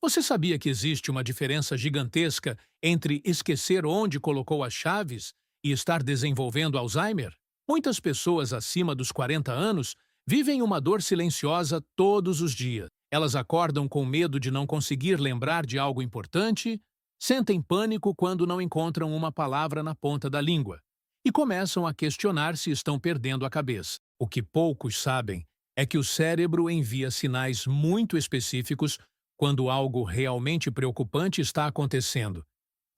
Você sabia que existe uma diferença gigantesca entre esquecer onde colocou as chaves e estar desenvolvendo Alzheimer? Muitas pessoas acima dos 40 anos vivem uma dor silenciosa todos os dias. Elas acordam com medo de não conseguir lembrar de algo importante, sentem pânico quando não encontram uma palavra na ponta da língua e começam a questionar se estão perdendo a cabeça. O que poucos sabem é que o cérebro envia sinais muito específicos quando algo realmente preocupante está acontecendo.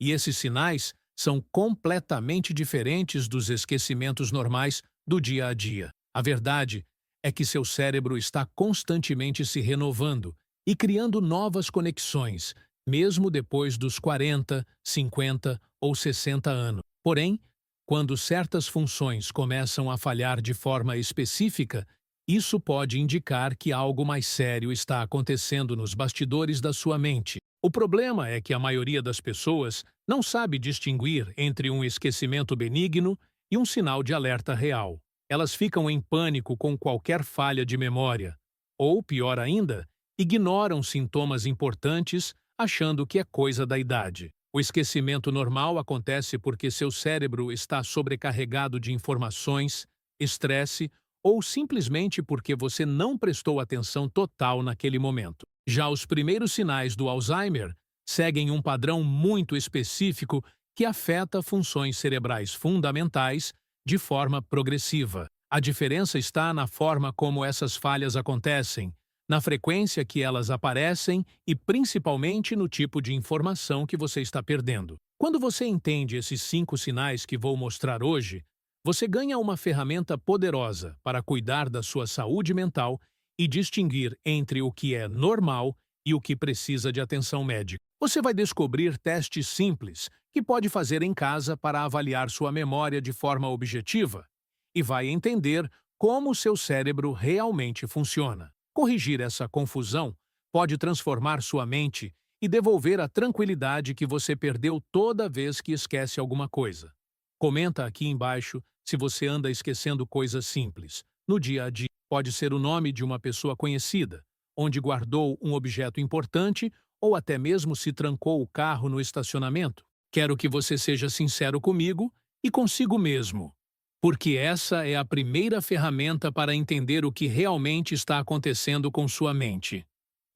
E esses sinais são completamente diferentes dos esquecimentos normais do dia a dia. A verdade é que seu cérebro está constantemente se renovando e criando novas conexões, mesmo depois dos 40, 50 ou 60 anos. Porém, quando certas funções começam a falhar de forma específica, isso pode indicar que algo mais sério está acontecendo nos bastidores da sua mente. O problema é que a maioria das pessoas não sabe distinguir entre um esquecimento benigno e um sinal de alerta real. Elas ficam em pânico com qualquer falha de memória, ou, pior ainda, ignoram sintomas importantes achando que é coisa da idade. O esquecimento normal acontece porque seu cérebro está sobrecarregado de informações, estresse ou simplesmente porque você não prestou atenção total naquele momento. Já os primeiros sinais do Alzheimer seguem um padrão muito específico que afeta funções cerebrais fundamentais de forma progressiva. A diferença está na forma como essas falhas acontecem, na frequência que elas aparecem e principalmente no tipo de informação que você está perdendo. Quando você entende esses 5 sinais que vou mostrar hoje, você ganha uma ferramenta poderosa para cuidar da sua saúde mental e distinguir entre o que é normal e o que precisa de atenção médica. Você vai descobrir testes simples que pode fazer em casa para avaliar sua memória de forma objetiva e vai entender como seu cérebro realmente funciona. Corrigir essa confusão pode transformar sua mente e devolver a tranquilidade que você perdeu toda vez que esquece alguma coisa. Comenta aqui embaixo se você anda esquecendo coisas simples. No dia a dia, pode ser o nome de uma pessoa conhecida, onde guardou um objeto importante ou até mesmo se trancou o carro no estacionamento. Quero que você seja sincero comigo e consigo mesmo, porque essa é a primeira ferramenta para entender o que realmente está acontecendo com sua mente.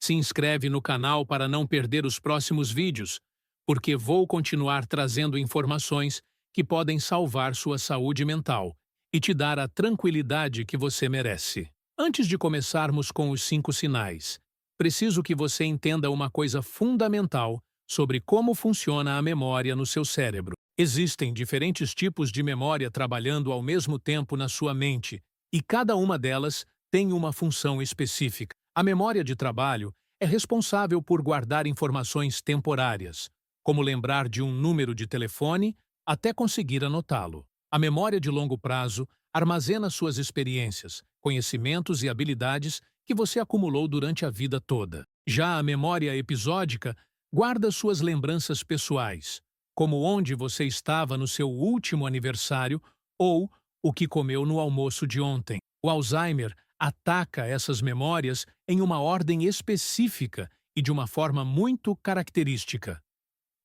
Se inscreve no canal para não perder os próximos vídeos, porque vou continuar trazendo informações que podem salvar sua saúde mental e te dar a tranquilidade que você merece. Antes de começarmos com os 5 sinais, preciso que você entenda uma coisa fundamental sobre como funciona a memória no seu cérebro. Existem diferentes tipos de memória trabalhando ao mesmo tempo na sua mente, e cada uma delas tem uma função específica. A memória de trabalho é responsável por guardar informações temporárias, como lembrar de um número de telefone até conseguir anotá-lo. A memória de longo prazo armazena suas experiências, conhecimentos e habilidades que você acumulou durante a vida toda. Já a memória episódica guarda suas lembranças pessoais, como onde você estava no seu último aniversário ou o que comeu no almoço de ontem. O Alzheimer ataca essas memórias em uma ordem específica e de uma forma muito característica.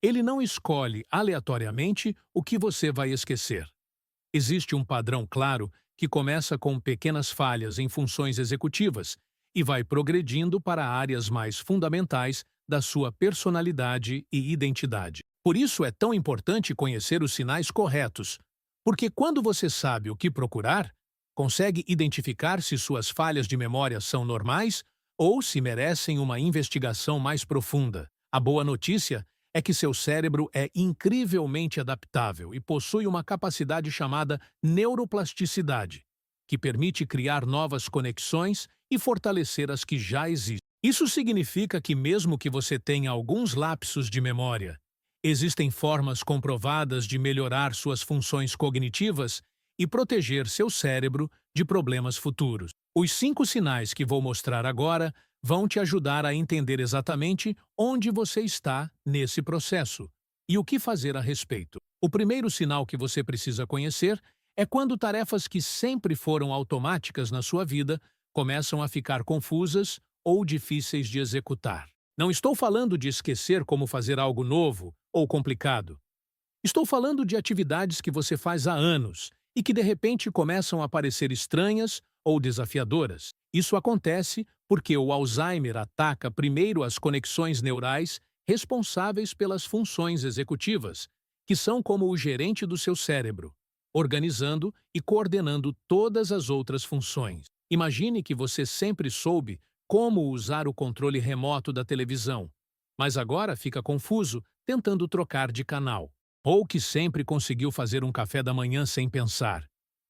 Ele não escolhe aleatoriamente o que você vai esquecer. Existe um padrão claro que começa com pequenas falhas em funções executivas e vai progredindo para áreas mais fundamentais da sua personalidade e identidade. Por isso é tão importante conhecer os sinais corretos, porque quando você sabe o que procurar, consegue identificar se suas falhas de memória são normais ou se merecem uma investigação mais profunda. A boa notícia é que seu cérebro é incrivelmente adaptável e possui uma capacidade chamada neuroplasticidade, que permite criar novas conexões e fortalecer as que já existem. Isso significa que mesmo que você tenha alguns lapsos de memória, existem formas comprovadas de melhorar suas funções cognitivas e proteger seu cérebro de problemas futuros. Os 5 sinais que vou mostrar agora vão te ajudar a entender exatamente onde você está nesse processo e o que fazer a respeito. O primeiro sinal que você precisa conhecer é quando tarefas que sempre foram automáticas na sua vida começam a ficar confusas ou difíceis de executar. Não estou falando de esquecer como fazer algo novo ou complicado. Estou falando de atividades que você faz há anos e que de repente começam a parecer estranhas ou desafiadoras. Isso acontece porque o Alzheimer ataca primeiro as conexões neurais responsáveis pelas funções executivas, que são como o gerente do seu cérebro, organizando e coordenando todas as outras funções. Imagine que você sempre soube como usar o controle remoto da televisão, mas agora fica confuso tentando trocar de canal. Ou que sempre conseguiu fazer um café da manhã sem pensar,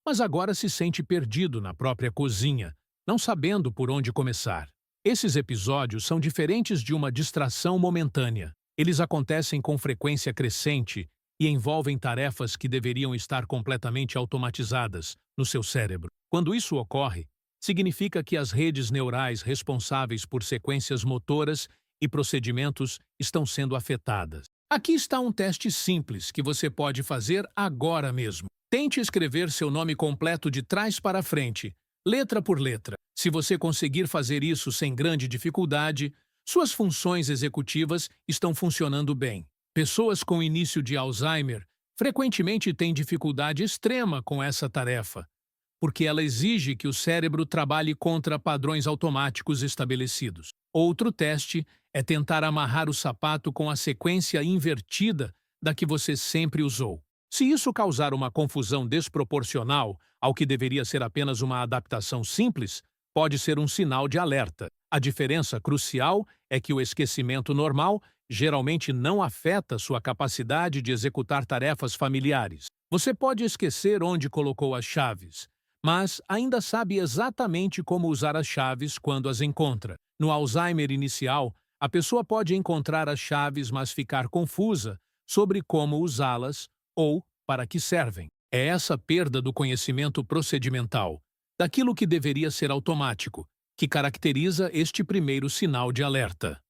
mas agora se sente perdido na própria cozinha, não sabendo por onde começar. Esses episódios são diferentes de uma distração momentânea. Eles acontecem com frequência crescente e envolvem tarefas que deveriam estar completamente automatizadas no seu cérebro. Quando isso ocorre, significa que as redes neurais responsáveis por sequências motoras e procedimentos estão sendo afetadas. Aqui está um teste simples que você pode fazer agora mesmo. Tente escrever seu nome completo de trás para frente, letra por letra. Se você conseguir fazer isso sem grande dificuldade, suas funções executivas estão funcionando bem. Pessoas com início de Alzheimer frequentemente têm dificuldade extrema com essa tarefa, porque ela exige que o cérebro trabalhe contra padrões automáticos estabelecidos. Outro teste é tentar amarrar o sapato com a sequência invertida da que você sempre usou. Se isso causar uma confusão desproporcional ao que deveria ser apenas uma adaptação simples, pode ser um sinal de alerta. A diferença crucial é que o esquecimento normal geralmente não afeta sua capacidade de executar tarefas familiares. Você pode esquecer onde colocou as chaves, mas ainda sabe exatamente como usar as chaves quando as encontra. No Alzheimer inicial, a pessoa pode encontrar as chaves, mas ficar confusa sobre como usá-las ou para que servem. É essa perda do conhecimento procedimental, daquilo que deveria ser automático, que caracteriza este primeiro sinal de alerta.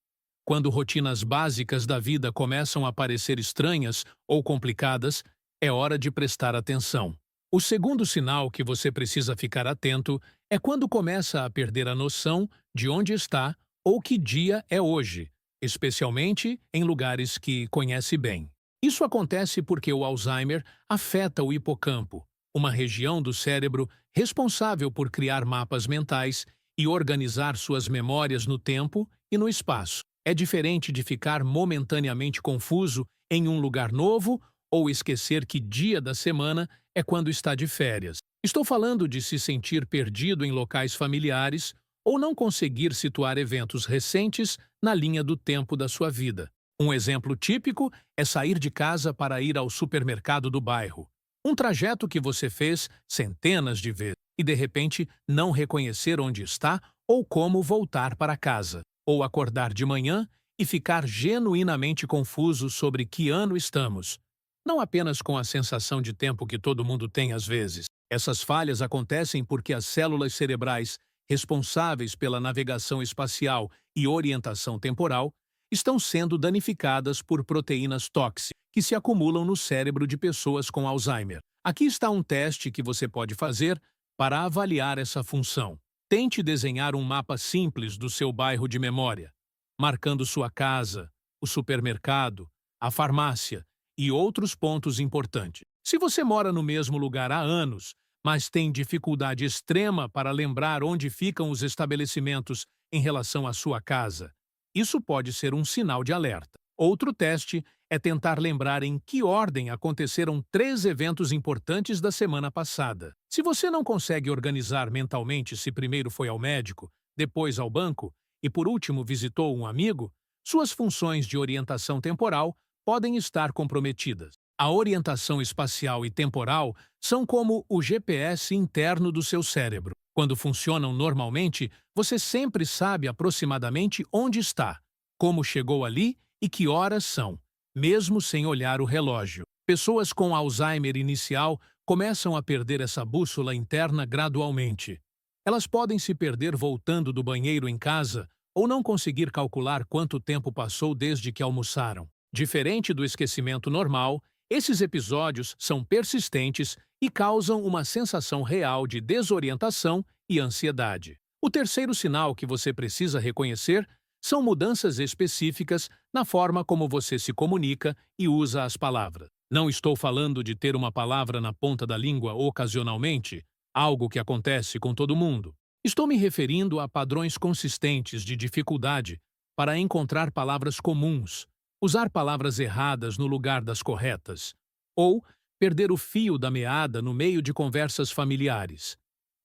Quando rotinas básicas da vida começam a parecer estranhas ou complicadas, é hora de prestar atenção. O segundo sinal que você precisa ficar atento é quando começa a perder a noção de onde está ou que dia é hoje, especialmente em lugares que conhece bem. Isso acontece porque o Alzheimer afeta o hipocampo, uma região do cérebro responsável por criar mapas mentais e organizar suas memórias no tempo e no espaço. É diferente de ficar momentaneamente confuso em um lugar novo ou esquecer que dia da semana é quando está de férias. Estou falando de se sentir perdido em locais familiares ou não conseguir situar eventos recentes na linha do tempo da sua vida. Um exemplo típico é sair de casa para ir ao supermercado do bairro. Um trajeto que você fez centenas de vezes e, de repente, não reconhecer onde está ou como voltar para casa. Ou acordar de manhã e ficar genuinamente confuso sobre que ano estamos. Não apenas com a sensação de tempo que todo mundo tem às vezes. Essas falhas acontecem porque as células cerebrais responsáveis pela navegação espacial e orientação temporal estão sendo danificadas por proteínas tóxicas que se acumulam no cérebro de pessoas com Alzheimer. Aqui está um teste que você pode fazer para avaliar essa função. Tente desenhar um mapa simples do seu bairro de memória, marcando sua casa, o supermercado, a farmácia e outros pontos importantes. Se você mora no mesmo lugar há anos, mas tem dificuldade extrema para lembrar onde ficam os estabelecimentos em relação à sua casa, isso pode ser um sinal de alerta. Outro teste é tentar lembrar em que ordem aconteceram 3 eventos importantes da semana passada. Se você não consegue organizar mentalmente se primeiro foi ao médico, depois ao banco e por último visitou um amigo, suas funções de orientação temporal podem estar comprometidas. A orientação espacial e temporal são como o GPS interno do seu cérebro. Quando funcionam normalmente, você sempre sabe aproximadamente onde está, como chegou ali e que horas são, mesmo sem olhar o relógio. Pessoas com Alzheimer inicial começam a perder essa bússola interna gradualmente. Elas podem se perder voltando do banheiro em casa ou não conseguir calcular quanto tempo passou desde que almoçaram. Diferente do esquecimento normal, esses episódios são persistentes e causam uma sensação real de desorientação e ansiedade. O terceiro sinal que você precisa reconhecer São mudanças específicas na forma como você se comunica e usa as palavras. Não estou falando de ter uma palavra na ponta da língua ocasionalmente, algo que acontece com todo mundo. Estou me referindo a padrões consistentes de dificuldade para encontrar palavras comuns, usar palavras erradas no lugar das corretas, ou perder o fio da meada no meio de conversas familiares.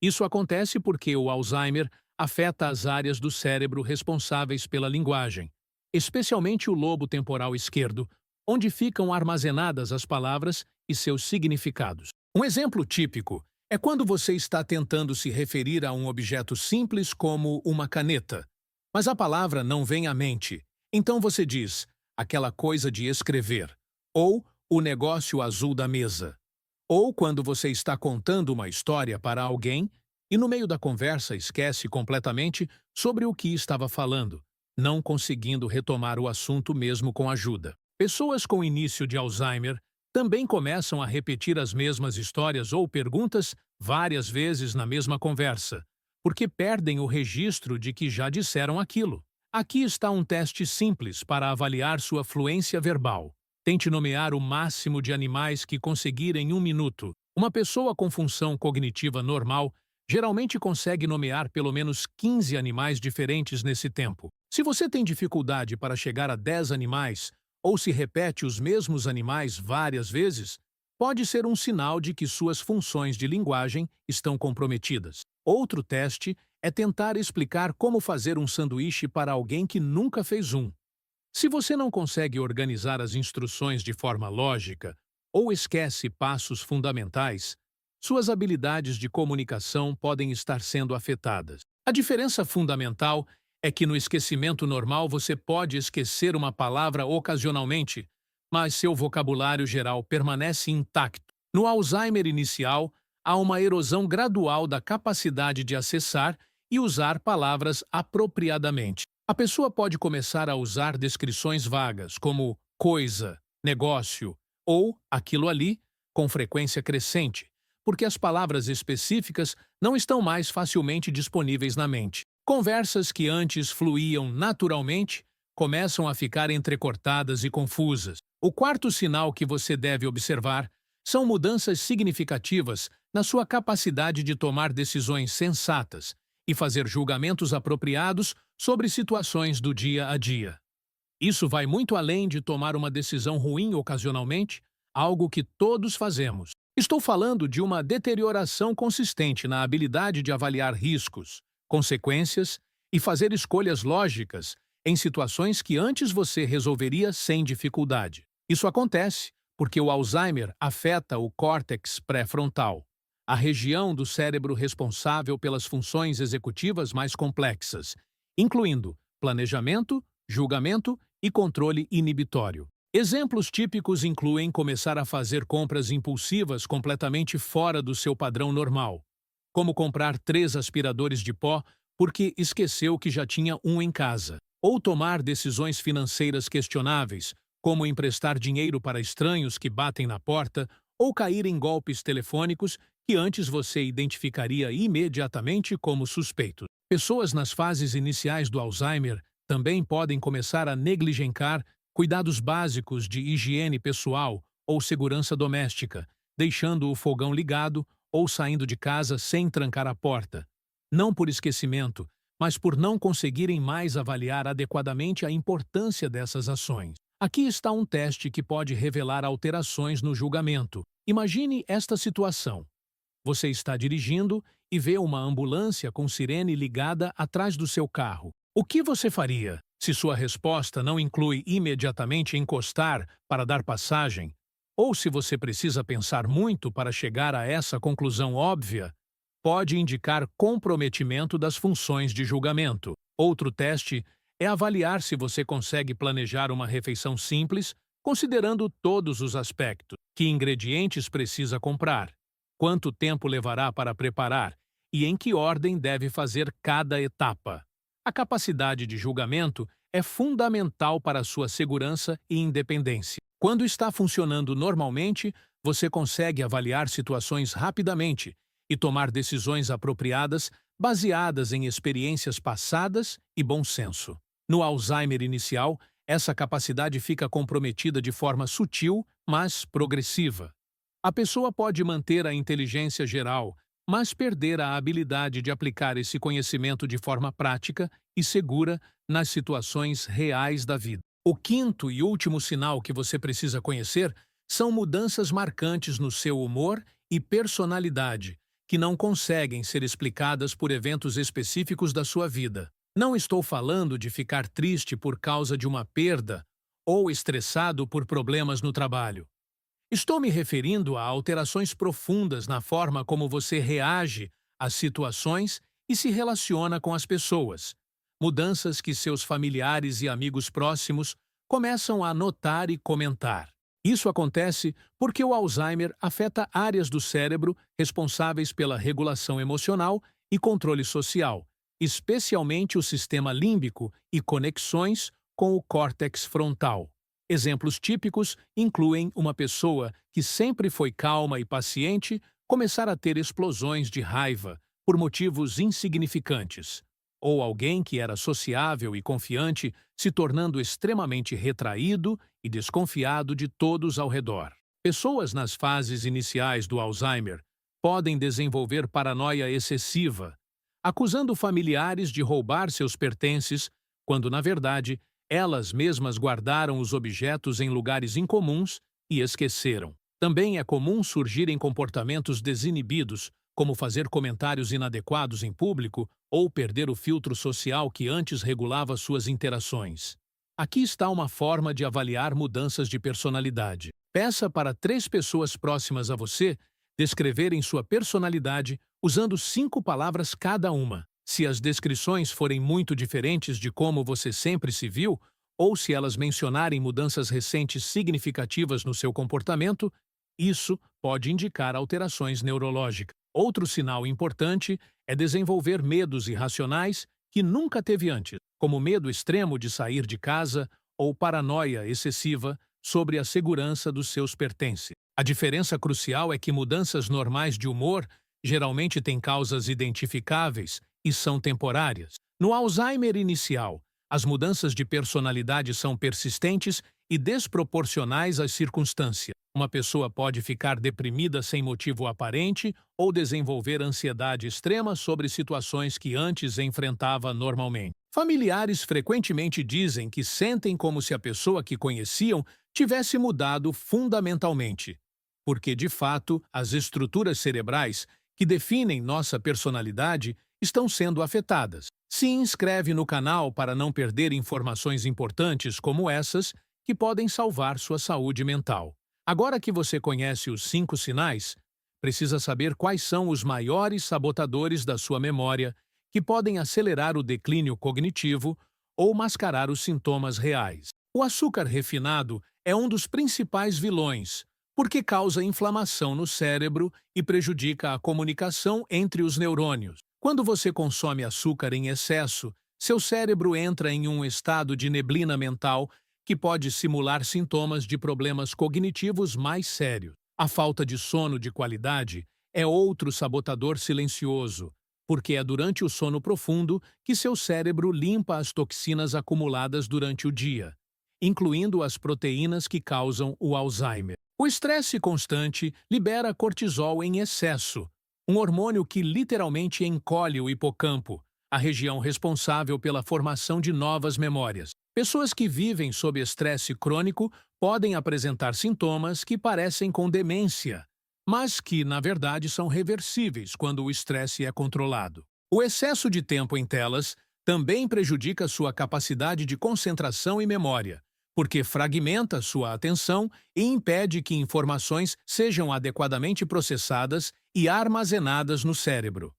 Isso acontece porque o Alzheimer afeta as áreas do cérebro responsáveis pela linguagem, especialmente o lobo temporal esquerdo, onde ficam armazenadas as palavras e seus significados. Um exemplo típico é quando você está tentando se referir a um objeto simples como uma caneta, mas a palavra não vem à mente. Então você diz, aquela coisa de escrever, ou o negócio azul da mesa. Ou quando você está contando uma história para alguém e no meio da conversa esquece completamente sobre o que estava falando, não conseguindo retomar o assunto mesmo com ajuda. Pessoas com início de Alzheimer também começam a repetir as mesmas histórias ou perguntas várias vezes na mesma conversa, porque perdem o registro de que já disseram aquilo. Aqui está um teste simples para avaliar sua fluência verbal. Tente nomear o máximo de animais que conseguir em 1 minuto. Uma pessoa com função cognitiva normal geralmente consegue nomear pelo menos 15 animais diferentes nesse tempo. Se você tem dificuldade para chegar a 10 animais, ou se repete os mesmos animais várias vezes, pode ser um sinal de que suas funções de linguagem estão comprometidas. Outro teste é tentar explicar como fazer um sanduíche para alguém que nunca fez um. Se você não consegue organizar as instruções de forma lógica ou esquece passos fundamentais, suas habilidades de comunicação podem estar sendo afetadas. A diferença fundamental é que no esquecimento normal você pode esquecer uma palavra ocasionalmente, mas seu vocabulário geral permanece intacto. No Alzheimer inicial, há uma erosão gradual da capacidade de acessar e usar palavras apropriadamente. A pessoa pode começar a usar descrições vagas, como coisa, negócio ou aquilo ali, com frequência crescente, porque as palavras específicas não estão mais facilmente disponíveis na mente. Conversas que antes fluíam naturalmente começam a ficar entrecortadas e confusas. O quarto sinal que você deve observar são mudanças significativas na sua capacidade de tomar decisões sensatas e fazer julgamentos apropriados sobre situações do dia a dia. Isso vai muito além de tomar uma decisão ruim ocasionalmente, algo que todos fazemos. Estou falando de uma deterioração consistente na habilidade de avaliar riscos, consequências e fazer escolhas lógicas em situações que antes você resolveria sem dificuldade. Isso acontece porque o Alzheimer afeta o córtex pré-frontal, a região do cérebro responsável pelas funções executivas mais complexas, incluindo planejamento, julgamento e controle inibitório. Exemplos típicos incluem começar a fazer compras impulsivas completamente fora do seu padrão normal, como comprar 3 aspiradores de pó porque esqueceu que já tinha um em casa, ou tomar decisões financeiras questionáveis, como emprestar dinheiro para estranhos que batem na porta ou cair em golpes telefônicos que antes você identificaria imediatamente como suspeitos. Pessoas nas fases iniciais do Alzheimer também podem começar a negligenciar cuidados básicos de higiene pessoal ou segurança doméstica, deixando o fogão ligado ou saindo de casa sem trancar a porta. Não por esquecimento, mas por não conseguirem mais avaliar adequadamente a importância dessas ações. Aqui está um teste que pode revelar alterações no julgamento. Imagine esta situação. Você está dirigindo e vê uma ambulância com sirene ligada atrás do seu carro. O que você faria? Se sua resposta não inclui imediatamente encostar para dar passagem, ou se você precisa pensar muito para chegar a essa conclusão óbvia, pode indicar comprometimento das funções de julgamento. Outro teste é avaliar se você consegue planejar uma refeição simples, considerando todos os aspectos. Que ingredientes precisa comprar? Quanto tempo levará para preparar? E em que ordem deve fazer cada etapa? A capacidade de julgamento é fundamental para a sua segurança e independência. Quando está funcionando normalmente, você consegue avaliar situações rapidamente e tomar decisões apropriadas baseadas em experiências passadas e bom senso. No Alzheimer inicial, essa capacidade fica comprometida de forma sutil, mas progressiva. A pessoa pode manter a inteligência geral, mas perder a habilidade de aplicar esse conhecimento de forma prática e segura nas situações reais da vida. O quinto e último sinal que você precisa conhecer são mudanças marcantes no seu humor e personalidade, que não conseguem ser explicadas por eventos específicos da sua vida. Não estou falando de ficar triste por causa de uma perda ou estressado por problemas no trabalho. Estou me referindo a alterações profundas na forma como você reage às situações e se relaciona com as pessoas. Mudanças que seus familiares e amigos próximos começam a notar e comentar. Isso acontece porque o Alzheimer afeta áreas do cérebro responsáveis pela regulação emocional e controle social, especialmente o sistema límbico e conexões com o córtex frontal. Exemplos típicos incluem uma pessoa que sempre foi calma e paciente começar a ter explosões de raiva por motivos insignificantes, ou alguém que era sociável e confiante se tornando extremamente retraído e desconfiado de todos ao redor. Pessoas nas fases iniciais do Alzheimer podem desenvolver paranoia excessiva, acusando familiares de roubar seus pertences, quando, na verdade, elas mesmas guardaram os objetos em lugares incomuns e esqueceram. Também é comum surgirem comportamentos desinibidos, como fazer comentários inadequados em público ou perder o filtro social que antes regulava suas interações. Aqui está uma forma de avaliar mudanças de personalidade. Peça para 3 pessoas próximas a você descreverem sua personalidade usando 5 palavras cada uma. Se as descrições forem muito diferentes de como você sempre se viu, ou se elas mencionarem mudanças recentes significativas no seu comportamento, isso pode indicar alterações neurológicas. Outro sinal importante é desenvolver medos irracionais que nunca teve antes, como medo extremo de sair de casa ou paranoia excessiva sobre a segurança dos seus pertences. A diferença crucial é que mudanças normais de humor geralmente têm causas identificáveis e são temporárias. No Alzheimer inicial, as mudanças de personalidade são persistentes e desproporcionais às circunstâncias. Uma pessoa pode ficar deprimida sem motivo aparente ou desenvolver ansiedade extrema sobre situações que antes enfrentava normalmente. Familiares frequentemente dizem que sentem como se a pessoa que conheciam tivesse mudado fundamentalmente, porque, de fato, as estruturas cerebrais que definem nossa personalidade estão sendo afetadas. Se inscreve no canal para não perder informações importantes como essas que podem salvar sua saúde mental. Agora que você conhece os 5 sinais, precisa saber quais são os maiores sabotadores da sua memória que podem acelerar o declínio cognitivo ou mascarar os sintomas reais. O açúcar refinado é um dos principais vilões, porque causa inflamação no cérebro e prejudica a comunicação entre os neurônios. Quando você consome açúcar em excesso, seu cérebro entra em um estado de neblina mental que pode simular sintomas de problemas cognitivos mais sérios. A falta de sono de qualidade é outro sabotador silencioso, porque é durante o sono profundo que seu cérebro limpa as toxinas acumuladas durante o dia, incluindo as proteínas que causam o Alzheimer. O estresse constante libera cortisol em excesso, um hormônio que literalmente encolhe o hipocampo, a região responsável pela formação de novas memórias. Pessoas que vivem sob estresse crônico podem apresentar sintomas que parecem com demência, mas que, na verdade, são reversíveis quando o estresse é controlado. O excesso de tempo em telas também prejudica sua capacidade de concentração e memória, porque fragmenta sua atenção e impede que informações sejam adequadamente processadas e armazenadas no cérebro.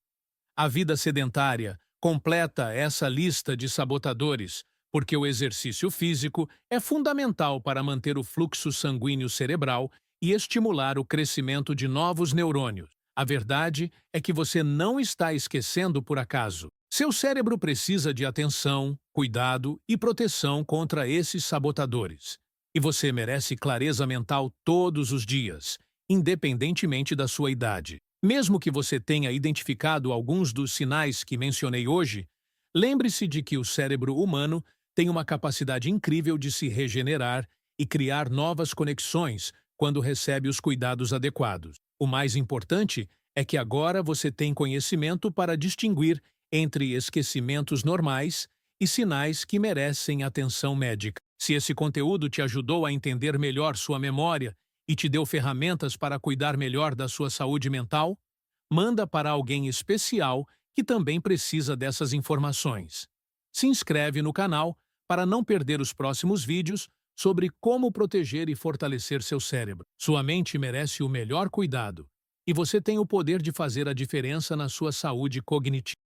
A vida sedentária completa essa lista de sabotadores, porque o exercício físico é fundamental para manter o fluxo sanguíneo cerebral e estimular o crescimento de novos neurônios. A verdade é que você não está esquecendo por acaso. Seu cérebro precisa de atenção, cuidado e proteção contra esses sabotadores. E você merece clareza mental todos os dias, independentemente da sua idade. Mesmo que você tenha identificado alguns dos sinais que mencionei hoje, lembre-se de que o cérebro humano tem uma capacidade incrível de se regenerar e criar novas conexões quando recebe os cuidados adequados. O mais importante é que agora você tem conhecimento para distinguir entre esquecimentos normais e sinais que merecem atenção médica. Se esse conteúdo te ajudou a entender melhor sua memória e te deu ferramentas para cuidar melhor da sua saúde mental, manda para alguém especial que também precisa dessas informações. Se inscreve no canal para não perder os próximos vídeos sobre como proteger e fortalecer seu cérebro. Sua mente merece o melhor cuidado e você tem o poder de fazer a diferença na sua saúde cognitiva.